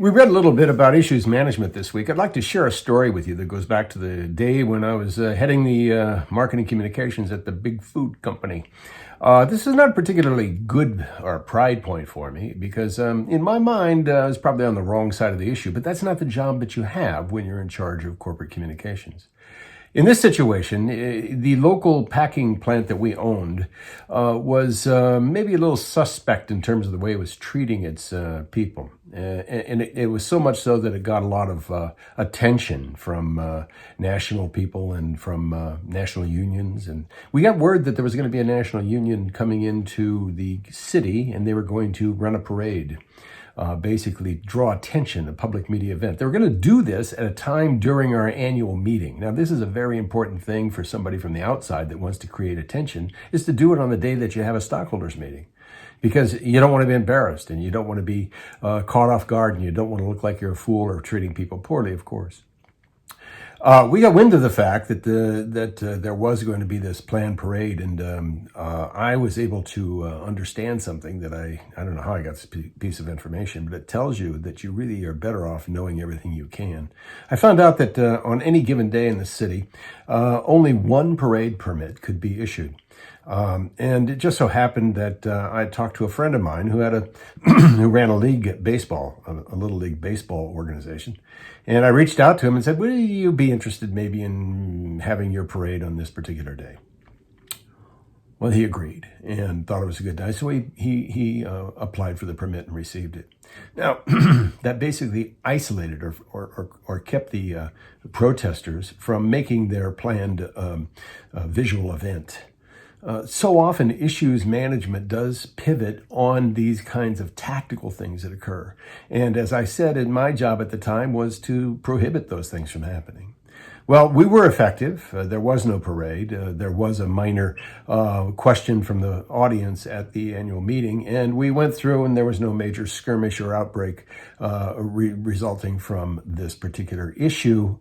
We read a little bit about issues management this week. I'd like to share a story with you that goes back to the day when I was heading the marketing communications at the big food company. This is not a particularly good or pride point for me because in my mind, I was probably on the wrong side of the issue, but that's not the job that you have when you're in charge of corporate communications. In this situation, the local packing plant that we owned was maybe a little suspect in terms of the way it was treating its people. And it was so much so that it got a lot of attention from national people and from national unions. And we got word that there was going to be a national union coming into the city and they were going to run a parade. Basically draw attention, a public media event. They were going to do this at a time during our annual meeting. Now, this is a very important thing for somebody from the outside that wants to create attention, is to do it on the day that you have a stockholders meeting. Because you don't want to be embarrassed and you don't want to be caught off guard and you don't want to look like you're a fool or treating people poorly, of course. We got wind of the fact that there was going to be this planned parade, and I was able to understand something that I don't know how I got this piece of information, but it tells you that you really are better off knowing everything you can. I found out that on any given day in the city, only one parade permit could be issued. And it just so happened that I talked to a friend of mine who had who ran a league baseball, a little league baseball organization. And I reached out to him and said, would you be interested maybe in having your parade on this particular day? Well, he agreed and thought it was a good day. So he applied for the permit and received it. Now, that basically isolated or kept the protesters from making their planned visual event. So often issues management does pivot on these kinds of tactical things that occur. And as I said, my job at the time was to prohibit those things from happening. Well, we were effective. There was no parade. There was a minor question from the audience at the annual meeting, and we went through and there was no major skirmish or outbreak resulting from this particular issue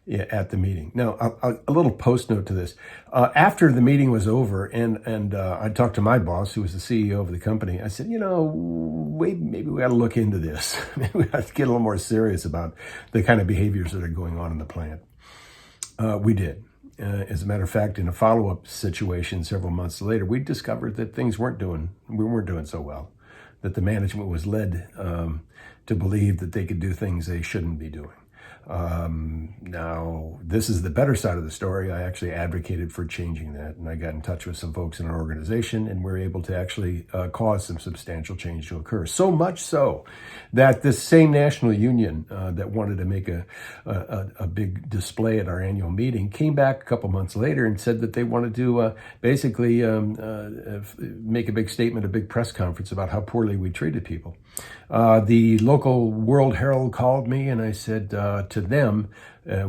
at the meeting. Now, a little post note to this. After the meeting was over and I talked to my boss, who was the CEO of the company, I said, maybe we ought to look into this. Maybe we ought to get a little more serious about the kind of behaviors that are going on in the plant. We did. As a matter of fact, in a follow-up situation several months later, we discovered that we weren't doing so well, that the management was led to believe that they could do things they shouldn't be doing. Now, this is the better side of the story. I actually advocated for changing that, and I got in touch with some folks in our organization, and we're able to actually cause some substantial change to occur. So much so that this same national union that wanted to make a big display at our annual meeting came back a couple months later and said that they wanted to basically make a big statement, a big press conference about how poorly we treated people. The local World Herald called me, and I said to them,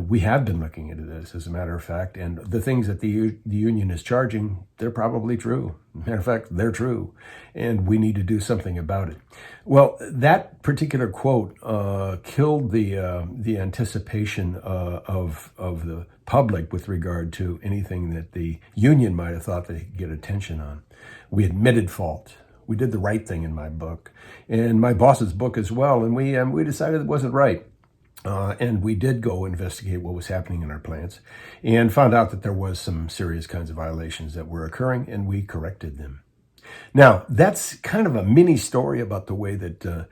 we have been looking into this, as a matter of fact, and the things that the union is charging, they're probably true. Matter of fact, they're true, and we need to do something about it. Well, that particular quote killed the anticipation of the public with regard to anything that the union might have thought they could get attention on. We admitted fault. We did the right thing in my book, and my boss's book as well, and we decided it wasn't right. And we did go investigate what was happening in our plants and found out that there was some serious kinds of violations that were occurring, and we corrected them. Now, that's kind of a mini story about the way that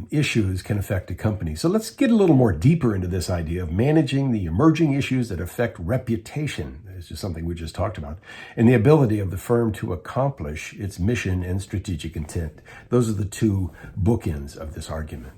issues can affect a company. So let's get a little more deeper into this idea of managing the emerging issues that affect reputation. This is something we just talked about, and the ability of the firm to accomplish its mission and strategic intent. Those are the two bookends of this argument.